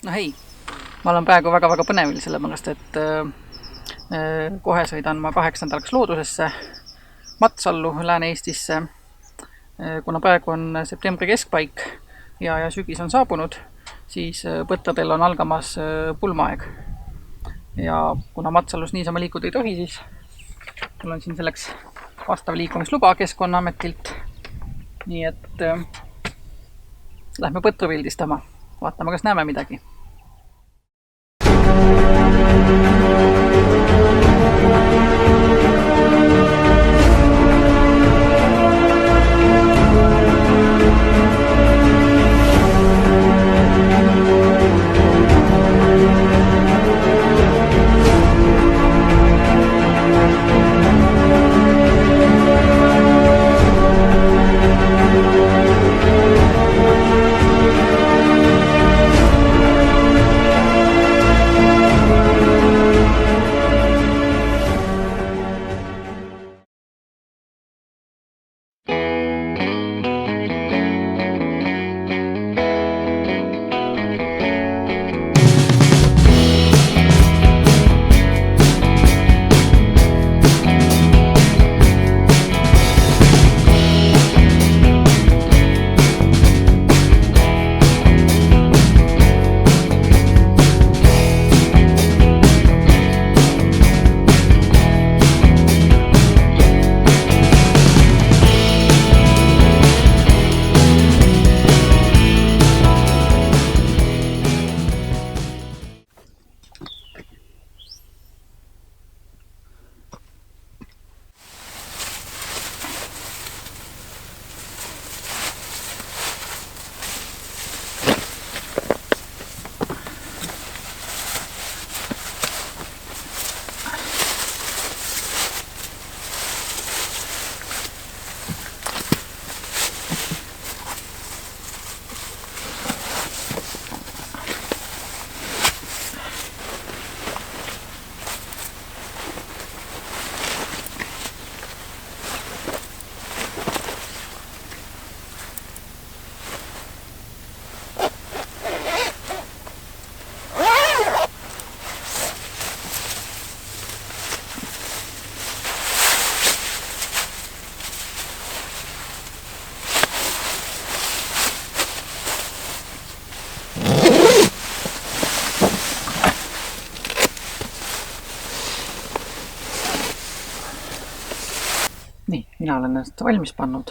No hei, ma olen praegu väga-väga põnevil, sellepärast et kohe sõidan ma 8. loodusesse, Matsallu Lääne-Eestisse, kuna praegu on septembri keskpaik ja sügis on saabunud, siis põttadel on algamas pulmaaeg. Ja kuna Matsallus niisama liikuda ei tohi, siis mul on siin selleks vastav liikumisluba Keskkonnaametilt. Nii et lähme põtru pildistama, vaatame, kas näeme midagi. Nii, mina olen ennast valmis pannud.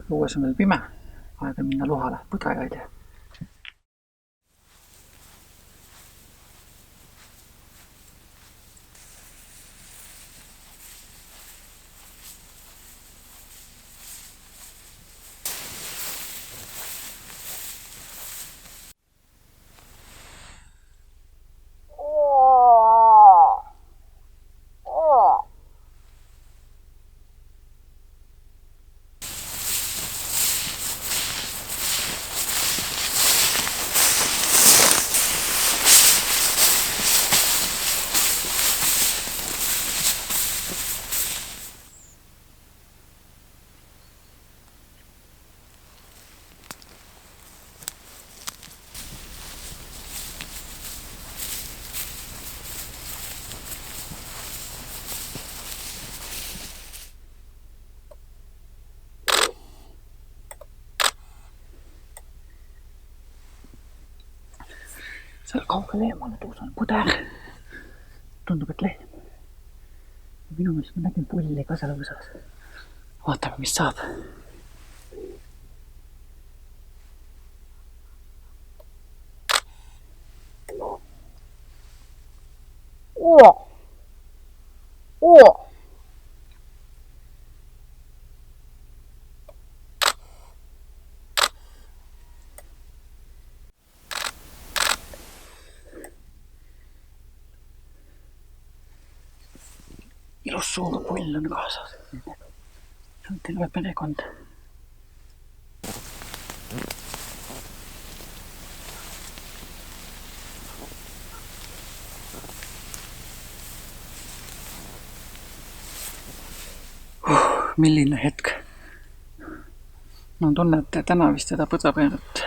Õues on veel pime. Aega minna luhale põdrajaid. Seal kaugel eemale tuus on puder. Tundub, et lehm. Minu meelest ma nägin pulli ka seal õõsas. Vaatame, mis saab. Ilus suur pull on kaasas. See on terve perekond. Milline hetk. Ma tunne, et täna vist seda põdrapeerat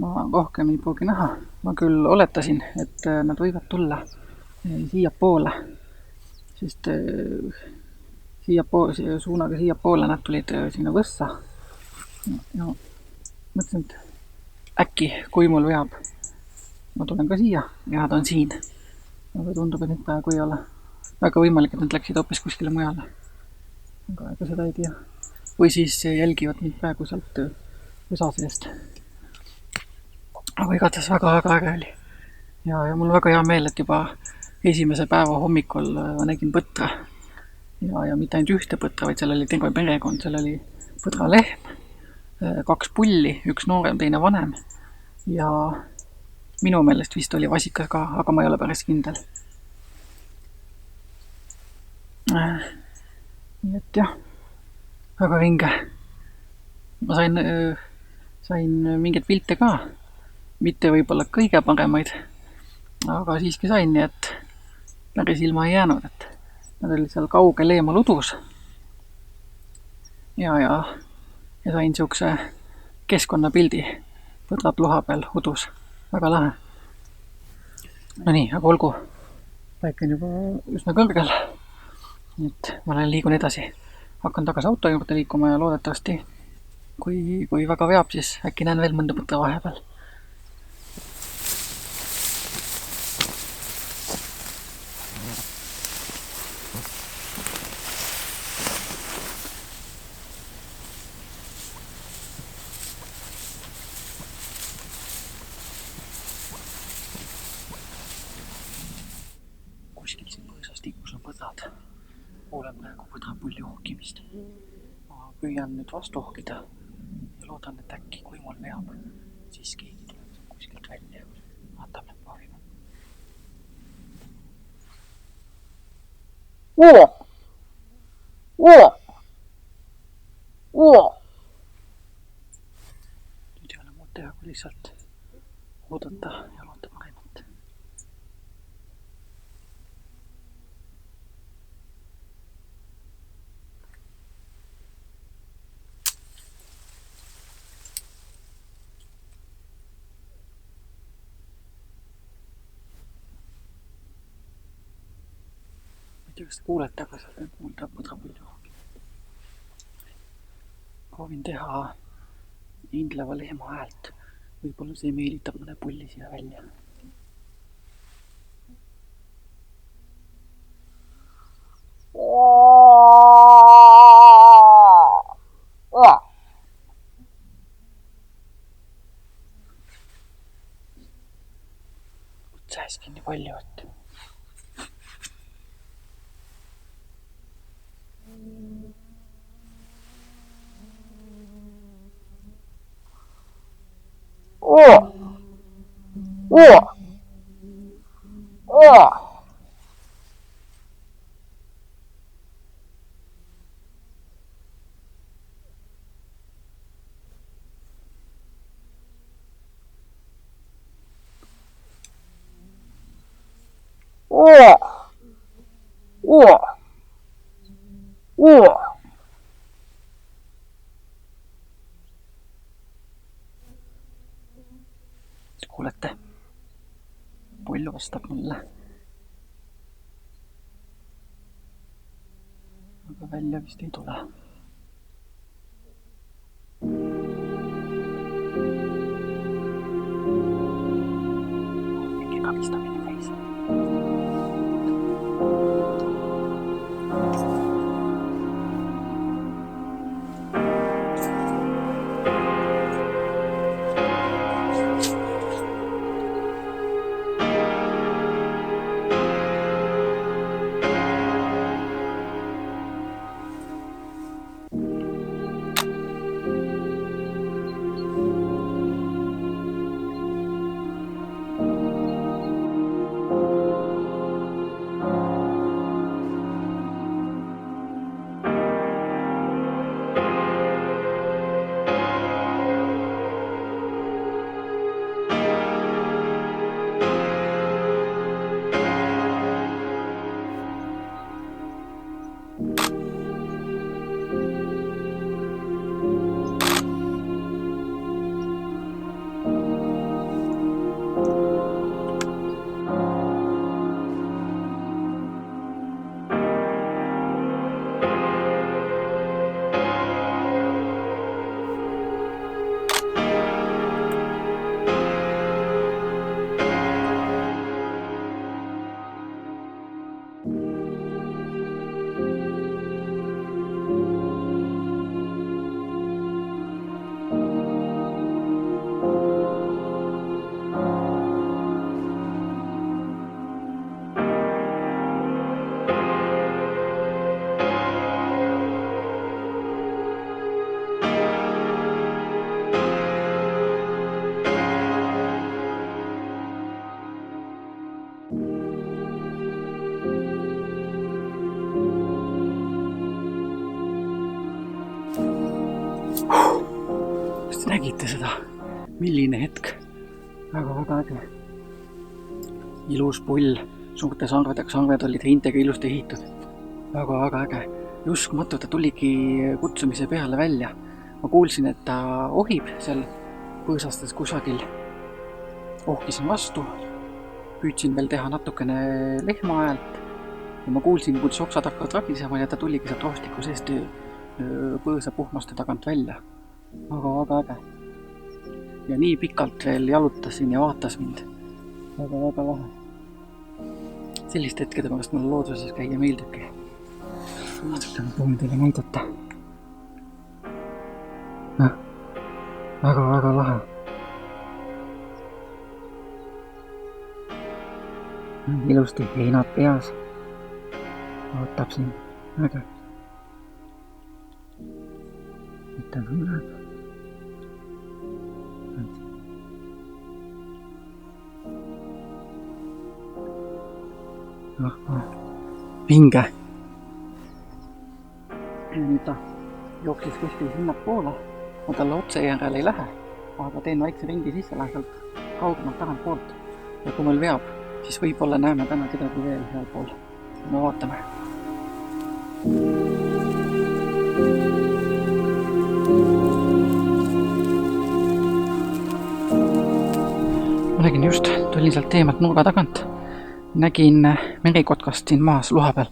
ma rohkem ei pruugi näha. ma küll oletasin, et nad võivad tulla siiapoole, sest suunaga siiapoole nad tulid sinna võssa. Ja mõtlesin, et äkki, kui mul veab, ma tulen ka siia ja nad on siin. Aga tundub, et nüüd praegu ei ole. Väga võimalik, et nad läksid hoopis kuskile mujale. Aga ega seda ei tea. Või siis jälgivad mind praegu sealt võsa seest. Aga igatahes väga äge oli. Ja mul väga hea meel, et juba esimese päeva hommikul nägin põtra. Ja mitte ainult ühte põtra, vaid seal oli terve perekond. Seal oli põdralehm, 2 pulli, 1 noorem, teine vanem. Ja minu meelest vist oli vasikas ka, aga ma ei ole päris kindel. Nii et jah, väga vinge. Ma sain mingeid pilte ka. Mitte võib-olla kõige paremaid, aga siiski sain, nii et päris ilma ei jäänud, et nad olid seal kaugel eemal udus. Ja sain siukse keskkonnapildi põdrad luha peal udus. Väga lahe. No nii, aga olgu. Päike on juba üsna kõrgel. Nii et ma liigun edasi. Hakkan tagasi auto juurde liikuma ja loodetavasti, kui väga veab, siis äkki näen veel mõnda põtra vahepeal. Kuskil siin põõsas tikus on põdrad. Kuulen praegu põdrapulli ohkimist. Ma püüan nüüd vastu ohkida ja loodan, et äkki, kui mul veab, siis keegi tuleb kuskilt välja. Vaatame, proovime. Nüüd ei ole muud teha, kui lihtsalt oodata ja loota paremat. Kas te kuulete, aga seal kuulda põdrapulli ohkimist. Proovin teha hindleva lehma häält. Võib-olla see meelitab mõne pulli siia välja. Sääski nii palju, et kuulete? Pull vastab mulle. Aga välja vist ei tule. Mingi kagistamine käis. näete seda, milline hetk. Väga äge. Ilus pull, suurte sarvedega, sarved olid rintega ilusti ehitud. Väga äge. Uskumatu, ta tuligi kutsumise peale välja. Ma kuulsin, et ta ohib seal põõsastes kusagil. Ohkisin vastu, püüdsin veel teha natukene lehma häält ja ma kuulsin, kuidas oksad hakkavad ragisema ja ta tuligi sealt rohstiku seest põõsa puhmaste tagant välja. Väga äge. Ja nii pikalt veel jalutasin ja vaatas mind. Väga lahe. Sellist hetkede pärast mulle looduses käia meeldibki. Natukene proovin teile näidata. Väga lahe. Ilusti heinad peas. Ootab siin. Äge. Mida tuleb? Pinge. Ja nüüd ta jooksis kuskil sinna poole. Ma talle otse järele ei lähe, aga teen väikse ringi sisse, lähen sealt kaugemalt tagant poolt. Ja kui meil veab, siis võib-olla näeme täna kedagi veel heal pool. Me vaatame. Ma nägin just, tulin sealt teemalt nurga tagant. Nägin merikotkast siin maas luha peal.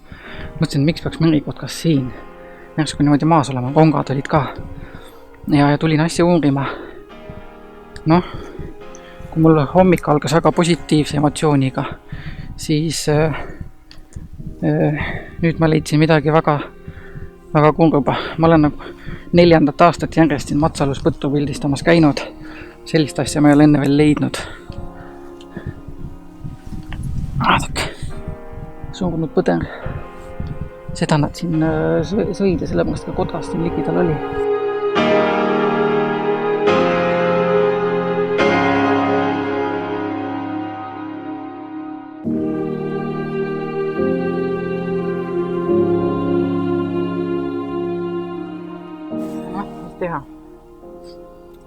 Mõtlesin, miks peaks merikotkas siin. Järsku niimoodi maas olema, rongad olid ka. Ja tulin asja uurima. Kui mul hommik algas väga positiivse emotsiooniga, siis nüüd ma leidsin midagi väga kurba. Ma olen 4. aastat järjest siin Matsalus põttu pildistamas käinud. Sellist asja ma ei ole enne veel leidnud. Vaadake, surnud põder. Seda nad siin sõid ja sellepärast ka kotrast siin ligidal oli. Mis teha?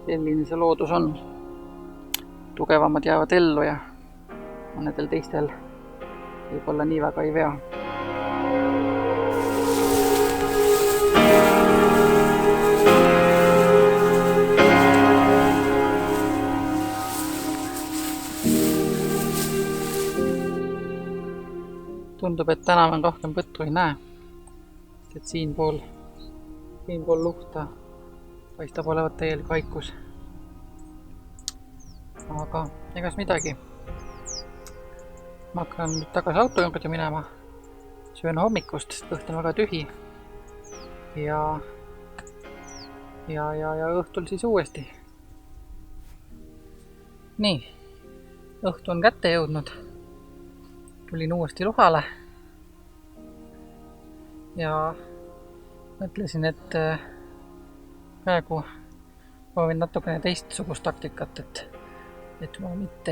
Selline see loodus on. Tugevamad jäävad ellu ja mõnedel teistel võib-olla nii väga ei vea. Tundub, et täna ma rohkem põtru ei näe, et siin pool luhta paistab olevat täielik vaikus. Aga egas midagi. Ma hakkan nüüd tagasi auto juurde minema. Söön hommikust, sest õht on väga tühi. Ja õhtul siis uuesti. Nii, õhtu on kätte jõudnud. Tulin uuesti luhale. Ja mõtlesin, et praegu proovin natukene teistsugust taktikat, et ma mitte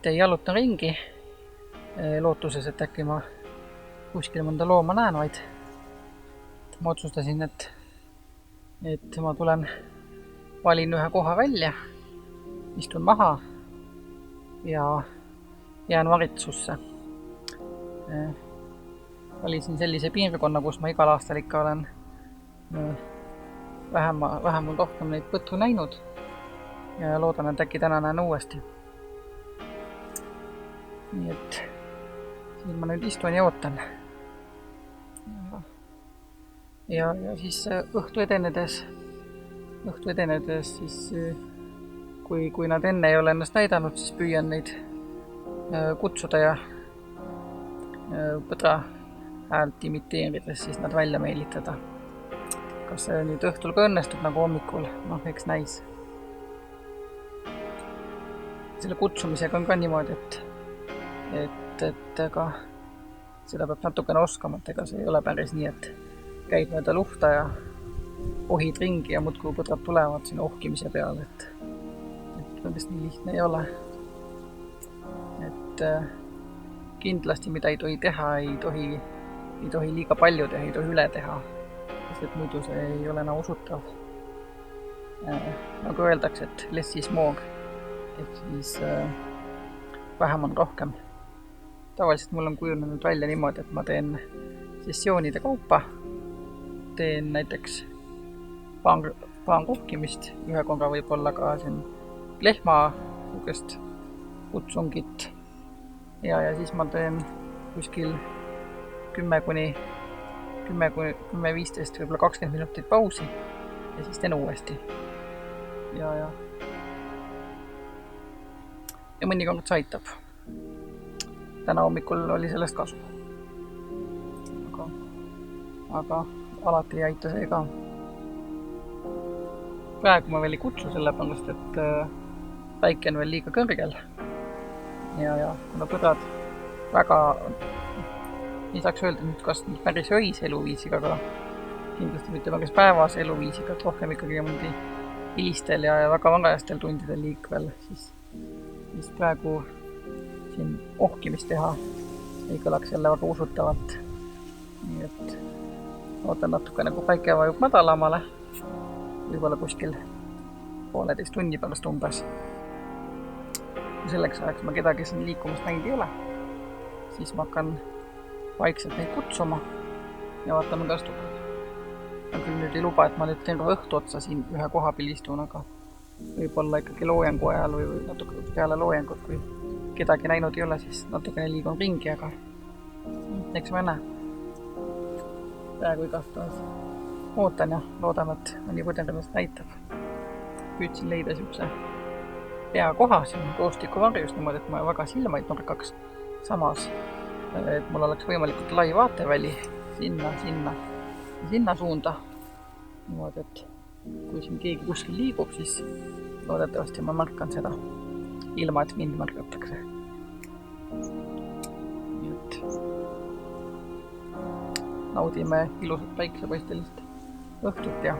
ei jaluta ringi lootuses, et äkki ma kuskil mõnda looma näen, vaid ma otsustasin, et ma valin ühe koha välja, istun maha ja jään varitsusse. Valisin sellise piirkonna, kus ma igal aastal ikka olen vähemalt rohkem neid põtru näinud ja loodan, et äkki täna näen uuesti. Nii et siin ma nüüd istun ja ootan. Ja siis õhtu edenedes siis kui nad enne ei ole ennast näidanud, siis püüan neid kutsuda ja põdra häält imiteerides siis nad välja meelitada. Kas see nüüd õhtul ka õnnestub nagu hommikul? Eks näis. Selle kutsumisega on ka niimoodi, et ega seda peab natukene oskama, et ega see ei ole päris nii, et käid mööda luhta ja ohid ringi ja muudkui põdrad tulevad sinna ohkimise peale, et päris nii lihtne ei ole. Et kindlasti mida ei tohi teha, ei tohi liiga palju teha, ei tohi üle teha, sest et muidu see ei ole enam usutav. nagu öeldakse, et less is more ehk siis vähem on rohkem. Tavaliselt mul on kujunenud välja niimoodi, et ma teen sessioonide kaupa, teen näiteks paanrohkimist, ühe korra võib olla ka siin lehma niisugust kutsungit ja siis ma teen kuskil 10-15, võib-olla 20 minutit pausi ja siis teen uuesti. Ja mõnikord see aitab. Täna hommikul oli sellest kasu. Aga alati ei aita see ka. Praegu ma veel ei kutsu sellepärast, et päike on veel liiga kõrgel. Ja kuna põdrad väga, ei saaks öelda nüüd kas päris öise eluviisiga, aga kindlasti mitte päris päevase eluviisiga, et rohkem ikkagi mõndi hilistel ja väga varajastel tundidel liikvel, siis praegu siin ohkimist teha ei kõlaks jälle väga usutavalt. Nii et ootan natukene, kui päike vajub madalamale, võib-olla kuskil 1,5 tunni pärast umbes. Kui selleks ajaks ma kedagi siin liikumas näinud ei ole, siis ma hakkan vaikselt neid kutsuma ja vaatame, kas tuleb. Ma küll nüüd ei luba, et ma nüüd terve õhtu otsa siin ühe koha peal istun, aga võib-olla ikkagi loojengu ajal või natuke peale loojengut, kui kedagi näinud ei ole, siis natukene liigun ringi, aga eks ma näe. Praegu igastahes ootan ja loodan, et mõni põder ennast näitab. Püüdsin leida niisuguse hea koha siin koostiku varjus niimoodi, et ma väga silmaid nurkaks. Samas, et mul oleks võimalikult lai vaateväli sinna suunda. Niimoodi, et kui siin keegi kuskil liigub, siis loodetavasti ma märkan seda ilma, et mind märgatakse. Nii et naudime ilusat päiksepaistelist õhtut ja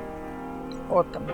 ootame.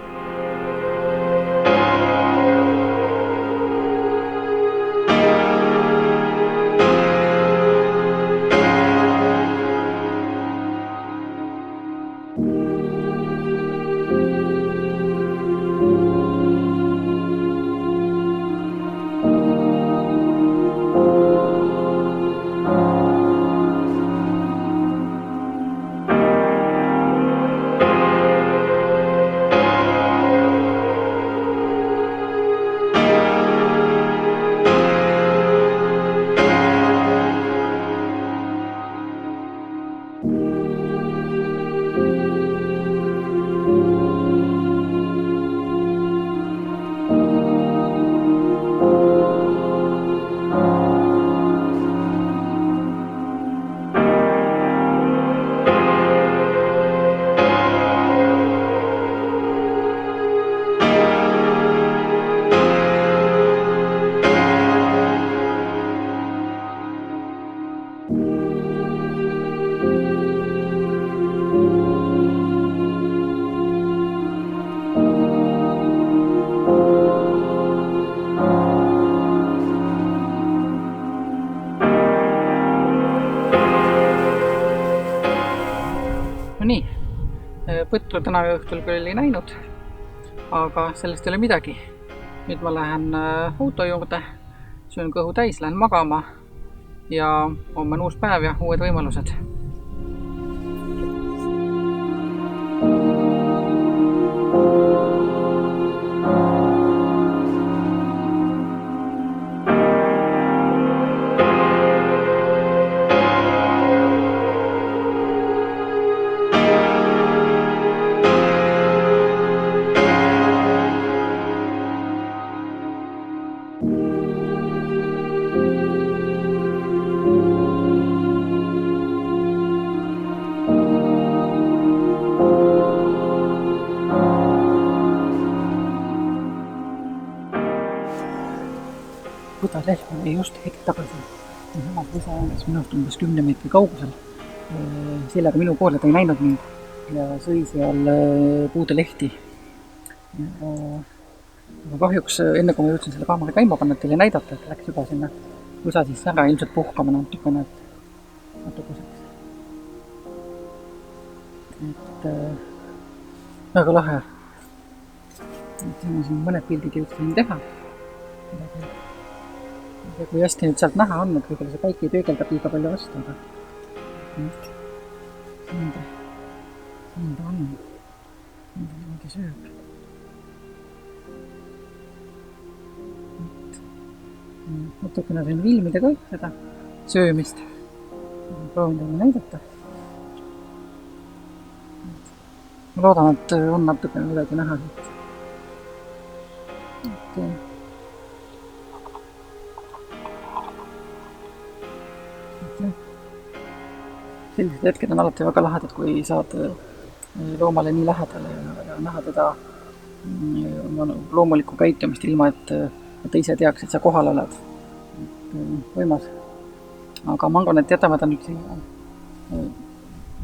Nii, põtru täna õhtul küll ei näinud, aga sellest ei ole midagi. Nüüd ma lähen auto juurde, söön kõhu täis, lähen magama ja homme on uus päev ja uued võimalused. Põdralehm oli just hetk tagasi samas võsaäänes minust umbes 10 meetri kaugusel. Sellega minu poole ta ei näinud mind ja sõi seal puude lehti. Aga kahjuks enne kui ma jõudsin selle kaamera käima panna, teile näidata, et läks juba sinna võsa siis ära ilmselt puhkama natukene, natukeseks. Et väga lahe Ma siin mõned pildid jõudsin teha. Ja kui hästi nüüd sealt näha on, et võib-olla see päike töögeldab liiga palju vastu, aga siin ta on. Niimoodi sööb. Natukene sain filmida ka seda söömist. Proovin teile näidata. Ma loodan, et on natukene midagi näha siit. Sellised hetked on alati väga lahedad, kui saad loomale nii lähedale ja näha teda oma loomulikku käitumist ilma, et teise teaks, et sa kohal oled. Võimas. Aga ma arvan, et jätame ta nüüd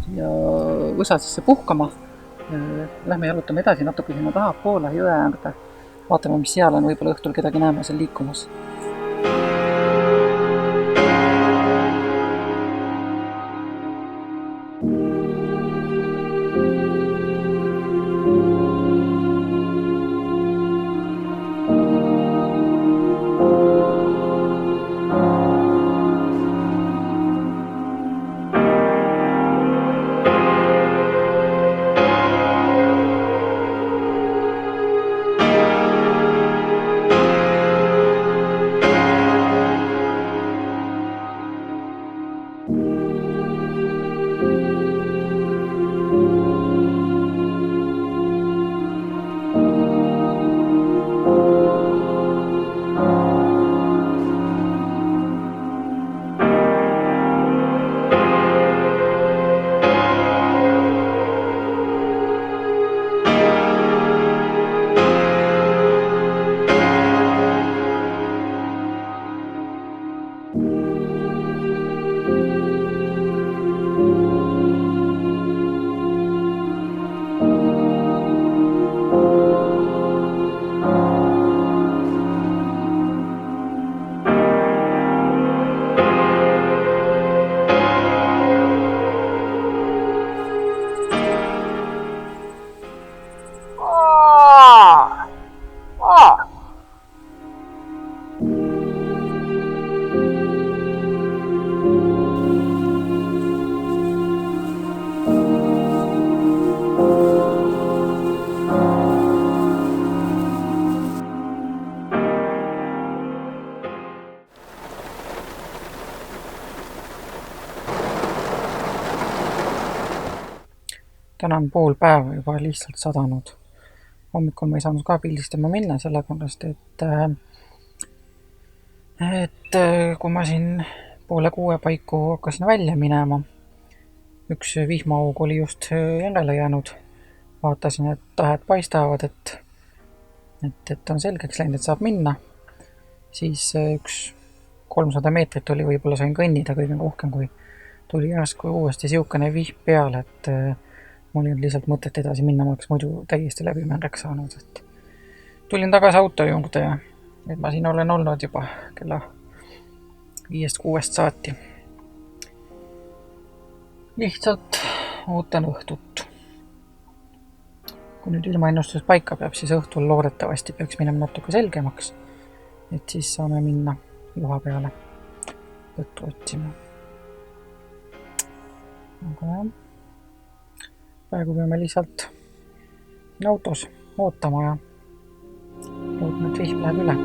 siia võsasesse puhkama. Lähme jalutame edasi natuke sinna taha poole jõe äärde. Vaatame, mis seal on, võib-olla õhtul kedagi näeme seal liikumas. Täna on pool päeva juba lihtsalt sadanud. Hommikul ma ei saanud ka pildistama minna, sellepärast, et kui ma siin 5:30 paiku hakkasin välja minema, üks vihmaaug oli just järele jäänud. Vaatasin, et tähed paistavad, et on selgeks läinud, et saab minna. Siis üks 300 meetrit oli, võib-olla sain kõnnida kõige rohkem, kui tuli järsku uuesti siukene vihm peale, et mul ei olnud lihtsalt mõtet edasi minna, ma oleks muidu täiesti läbi märreks saanud. Et tulin tagasi auto juurde ja nüüd ma siin olen olnud juba kella 5-6 saati. Lihtsalt ootan õhtut. Kui nüüd ilmaennustus paika peab, siis õhtul loodetavasti peaks minema natuke selgemaks, et siis saame minna juha peale võttu otsima. Aga jah. Praegu peame lihtsalt autos ootama ja loodame, et vihm läheb üle.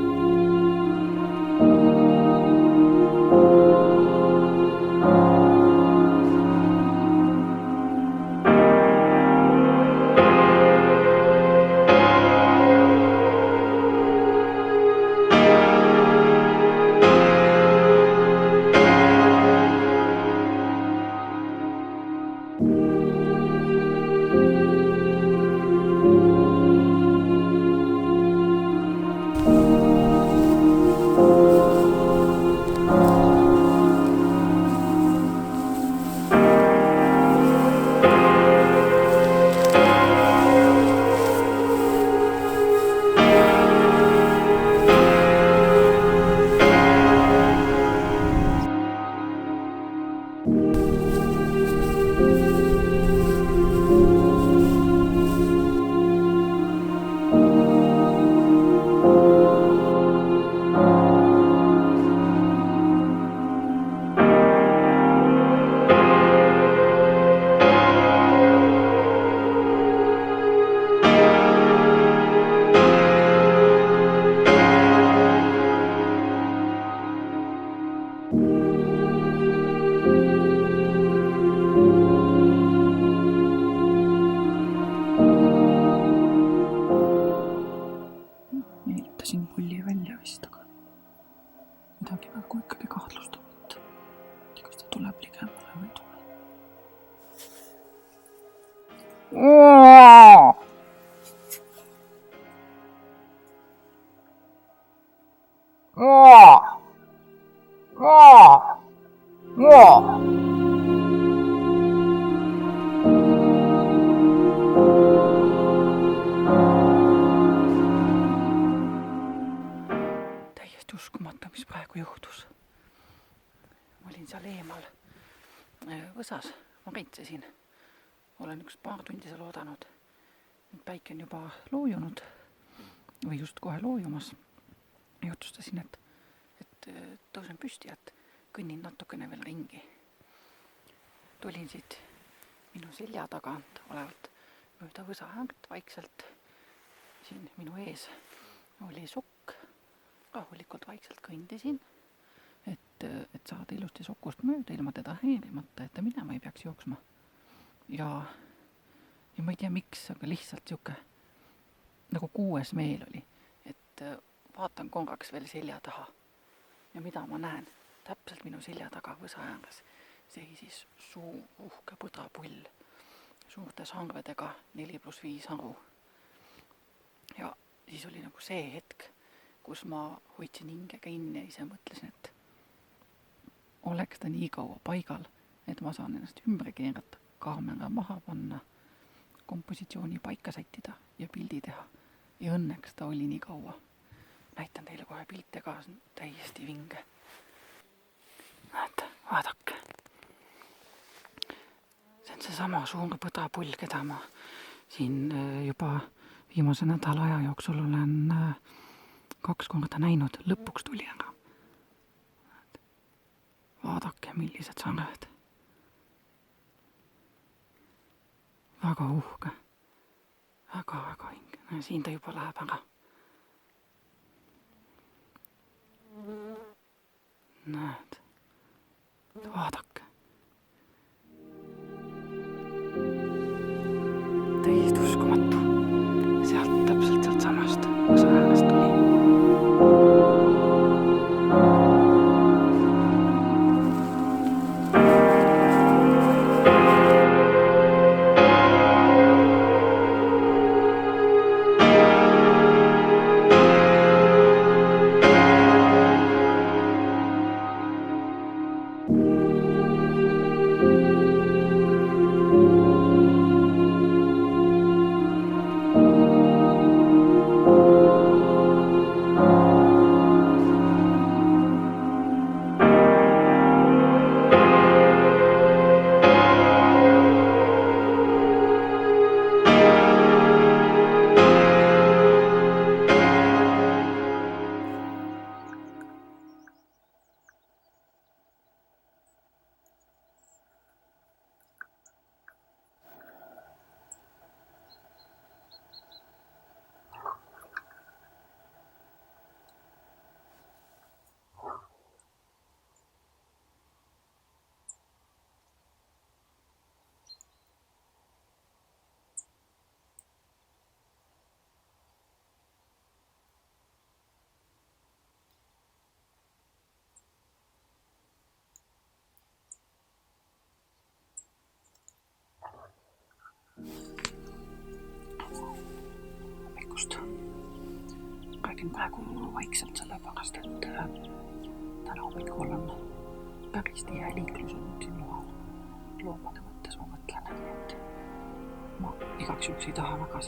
Täiesti uskumatu, mis praegu juhtus. Ma olin seal eemal võsas, ma rintsesin. Olen üks paar tundi seal oodanud. Nüüd päike on juba loojunud või just kohe loojumas. Ja otsustasin, et tõusen püsti, et kõnnin natukene veel ringi. Tulin siit minu selja tagant olevalt mööda võsaäärt vaikselt. Siin minu ees oli sokk. Rahulikult vaikselt kõndisin, et saada ilusti sokust mööda ilma teda häirimata, et ta minema ei peaks jooksma. Ja ma ei tea miks, aga lihtsalt siuke nagu kuues meel oli, et vaatan korraks veel selja taha. Ja mida ma näen? Täpselt minu selja taga võsa ääres seisis suur uhke põdrapull suurte sarvedega 4+5 haru. Ja siis oli nagu see hetk, kus ma hoidsin hinge kinni ja ise mõtlesin, et oleks ta nii kaua paigal, et ma saan ennast ümber keerata, kaamera maha panna, kompositsiooni paika sättida ja pildi teha. Ja õnneks ta oli nii kaua. Näitan teile kohe pilte ka, see on täiesti vinge. Näete, vaadake. See on seesama suur põdrapull, keda ma siin juba viimase nädala aja jooksul olen 2 korda näinud, lõpuks tuli ära. Vaadake, millised sarved. Väga uhke. Väga hinge. Siin ta juba läheb ära. Näed. Vaadake. Täiesti uskumatu. Täpselt sealt samast osa äänest tuli. Räägin praegu vaikselt sellepärast, et täna hommikul on päris tihe liiklus olnud siin lohal. Loomade mõttes ma mõtlen, et ma igaks juhuks ei taha väga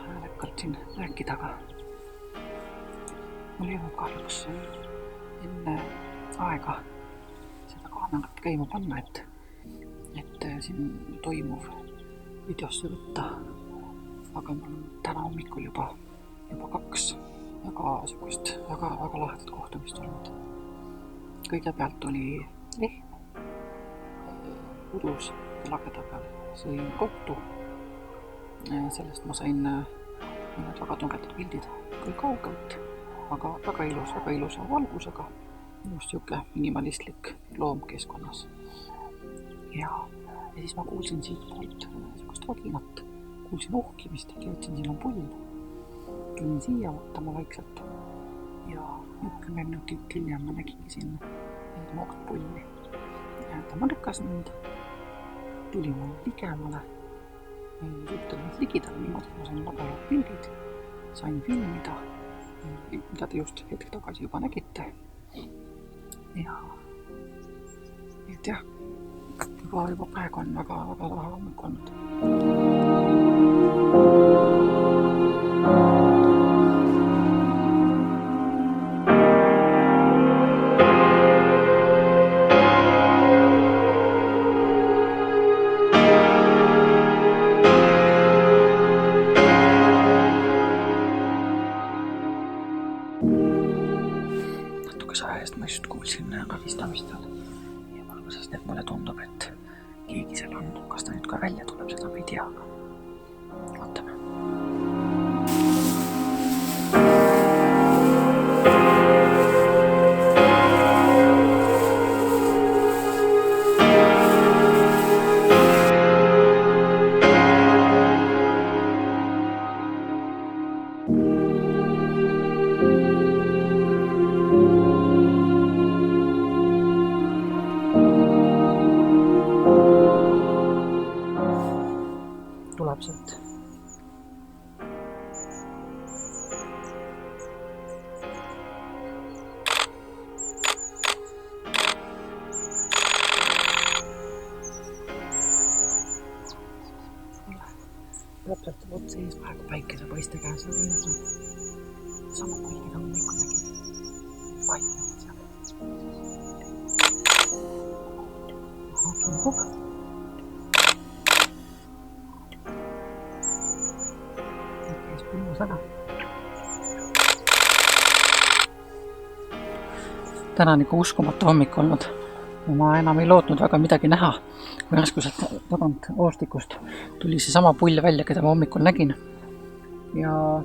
häälekalt siin rääkida, aga mul ei olnud kahjuks enne aega seda kaamerat käima panna, et siin toimuv videosse võtta. Aga mul on täna hommikul juba 2 väga lahedat kohtumist olnud. Kõigepealt oli lehm udus ja lageda peal sõin kohtu. Sellest ma sain mõned väga toredad pildid küll kaugelt, aga väga ilusa valgusega. Just siuke minimalistlik loom keskkonnas. Ja siis ma kuulsin siit poolt siukest vaginat. Kuulsin uhkimist ja teadsin, siin on pull. Tulin siia vaatama vaikselt ja 10 minutit hiljem ma nägingi siin noort pulli. Ja ta märkas mind, tuli mulle ligemale, suhteliselt ligidal niimoodi, ma sain väga head pildid, sain filmida mida te just hetk tagasi juba nägite. Ja et jah, juba praegu on väga lahe hommik olnud. Natukese aja eest ma just kuulsin ravistamist ja valgusest, et mulle tundub, et keegi seal on. Kas ta nüüd ka välja tuleb, seda ma ei tea. Vaatame. Tuleb sealt. Täpselt otse ees praegu päikese paiste käes ja sama kui mida hommikul nägin. Vaikne seal. Kimbub. Täna on ikka uskumatu hommik olnud. Ma enam ei lootnud väga midagi näha, kui järsku sealt tagant oostikust tuli see sama pull välja, keda ma hommikul nägin. Ja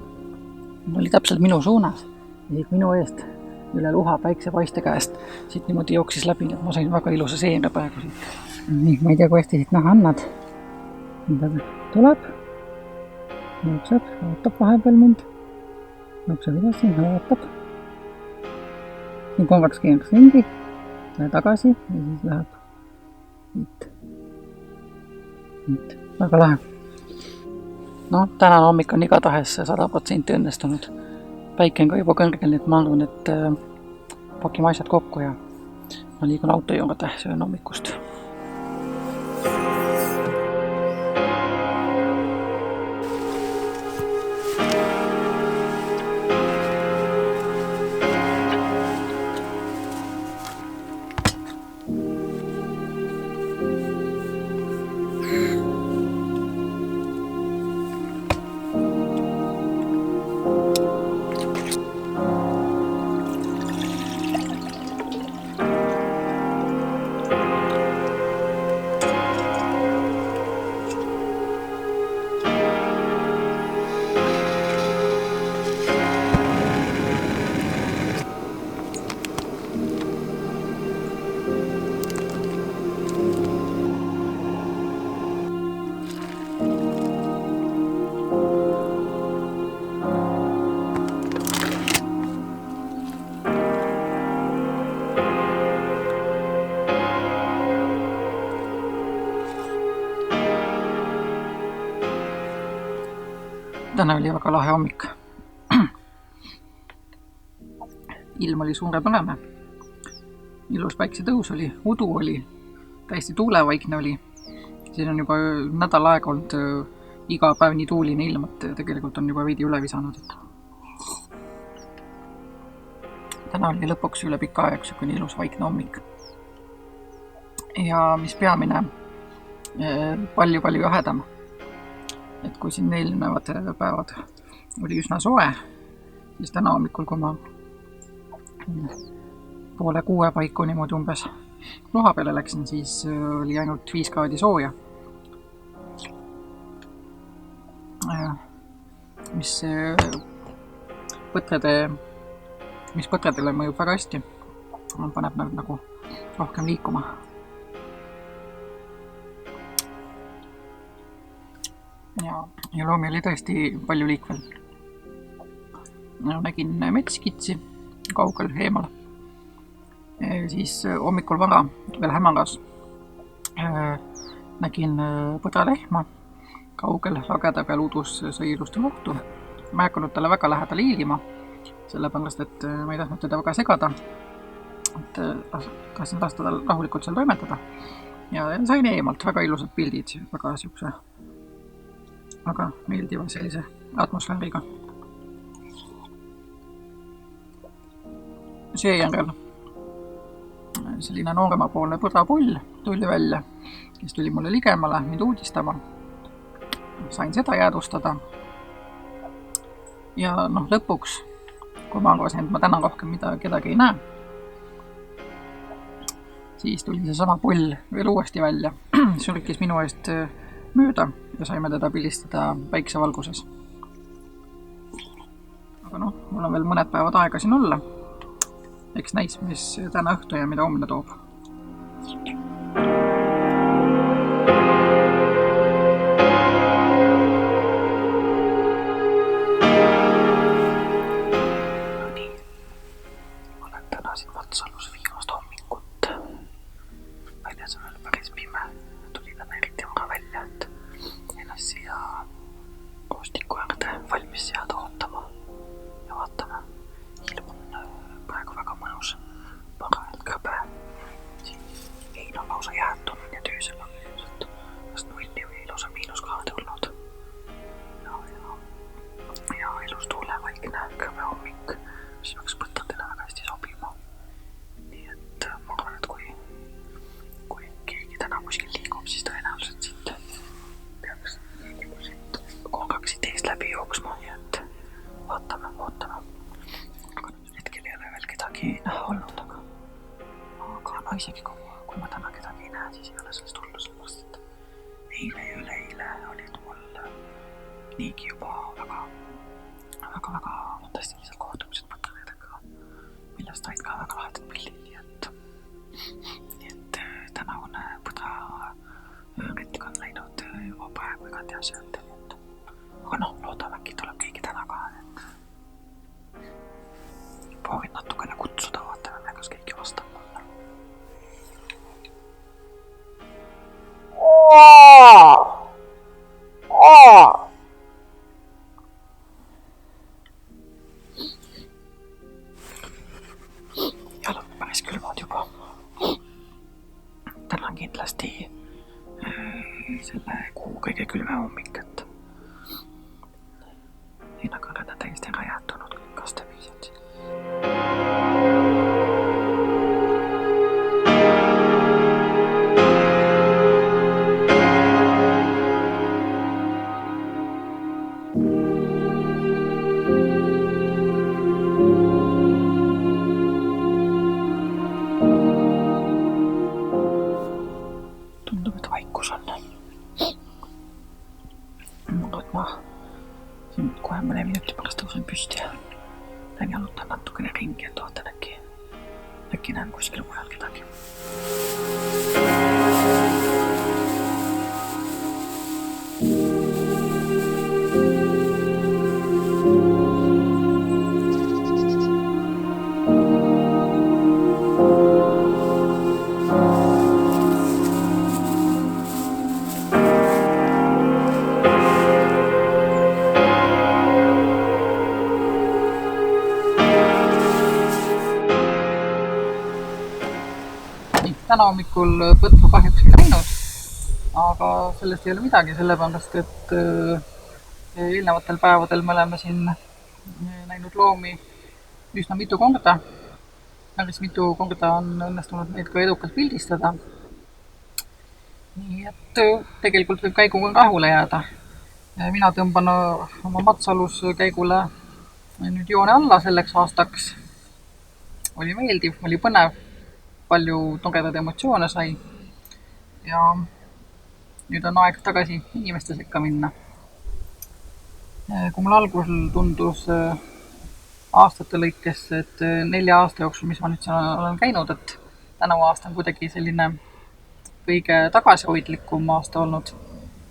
oli täpselt minu suunas ja siit minu eest üle luha päiksepaiste käest siit niimoodi jooksis läbi, et ma sain väga ilusa seemne praegu siit. Nii, ma ei tea, kui hästi siit näha annad. Tuleb, jookseb, vaatab vahepeal mind, jookseb edasi, vaatab. Siin korraks keeraks ringi, läheb tagasi ja siis läheb siit. Väga lahe. No, tänane hommik on igatahes 100% õnnestunud. Päike on ka juba kõrgel, nii et ma arvan, et pakime asjad kokku ja ma liigun auto juurde, söön hommikust. Täna oli väga lahe hommik. Ilm oli suurepärane. Ilus päiksetõus oli, udu oli, täiesti tuulevaikne oli. Siin on juba nädal aega olnud iga päev nii tuuline ilm, et tegelikult on juba veidi üle visanud. Täna oli lõpuks üle pika aeg selline ilus vaikne hommik. Ja mis peamine, palju jahedam. Et kui siin eelnevad päevad oli üsna soe, siis täna hommikul, kui ma 5:30 paiku niimoodi umbes loha peale läksin, siis oli ainult 5 kraadi sooja. Mis põtredele mõjub väga hästi, paneb nagu rohkem liikuma. Ja loomi oli tõesti palju liikvel. Nägin metskitsi kaugel eemal. Siis hommikul vara, veel hämaras, nägin põdralehma kaugel lageda peal udus sõi ilusti rohtu. Ma ei hakanud talle väga lähedal hiilima, sellepärast, et ma ei tahtnud teda väga segada. Et tahtsin lasta tal rahulikult seal toimetada. Ja sain eemalt väga ilusad pildid, väga siukse väga meeldiva sellise atmosfääriga. Seejärel selline nooremapoolne põdrapull tuli välja, kes tuli mulle ligemale mind uudistama. Sain seda jäädustada. Ja lõpuks, kui ma arvasin, et ma täna rohkem kedagi ei näe, siis tuli see sama pull veel uuesti välja. Sürkis minu eest mööda ja saime teda pildistada päiksevalguses. Aga mul on veel mõned päevad aega siin olla. Eks näis, mis täna õhtu ja mida homne toob. Nii, olen täna siin Matsalus viimast hommikut. Väljas on veel päris pime. Tuli täna eriti vara välja, et ennast siia koostiku äärde valmis jääda ootama ja vaatame. Ilm on praegu väga mõnus, parajalt krõbe. Siin ei lausa jäätunud ja tüüsel on ilmselt vast nulli või lausa miinuskraadi olnud. Ja ilus tuulevaikne krõbe hommik, mis peaks põtratele väga hästi sobima. Nii et ma arvan, et kui keegi täna kuskil liigub, siis tõenäoliselt siit peaks siit korraks siit eest läbi jooksma, nii et vaatame. Hetkel ei ole veel kedagi näha olnud, aga isegi kui ma täna kedagi ei näe, siis ei ole sellest hullu, sellepärast, et eile olid mul niigi juba väga fantastilised kohtumised põtranedega, millest said ka väga lahedad pildid, nii et tänavune põdraretk on läinud juba praegu igati asjad, aga loodame, äkki tuleb keegi täna ka, proovin natukene kutsuda, vaatame, kas keegi vastab mulle. Jalad päris külmad juba. Täna on kindlasti selle kuu kõige külmem hommik, et linnakõrred on täiesti ära jätunud kõik kasteviised. Tundub, et vaikus on. Ma siin kohe mõne minuti pärast tõusen püsti ja lähen jalutan natukene ringi, et vaatan äkki näen kuskil mujal kedagi. Täna hommikul põtru kahjuks ei läinud, aga sellest ei ole midagi, sellepärast, et eelnevatel päevadel me oleme siin näinud loomi üsna mitu korda. Päris mitu korda on õnnestunud neid ka edukalt pildistada. Nii et tegelikult võib käiguga rahule jääda. Mina tõmban oma Matsalus käigule nüüd joone alla selleks aastaks. Oli meeldiv, oli põnev. Palju togedaid emotsioone sai ja nüüd on aeg tagasi inimeste sekka minna. Kui mul algusel tundus aastate lõikes, et 4 aasta jooksul, mis ma nüüd siin olen käinud, et tänavu aasta on kuidagi selline kõige tagasihoidlikum aasta olnud,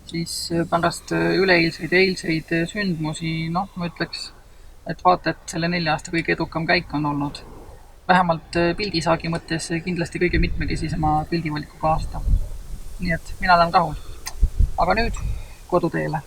siis pärast üleeilseid ja eilseid sündmusi, ma ütleks, et vaata, et selle 4 aasta kõige edukam käik on olnud. Vähemalt pildisaagi mõttes kindlasti kõige mitmekesisema pildivalikuga aasta. Nii et mina olen rahul. Aga nüüd koduteele.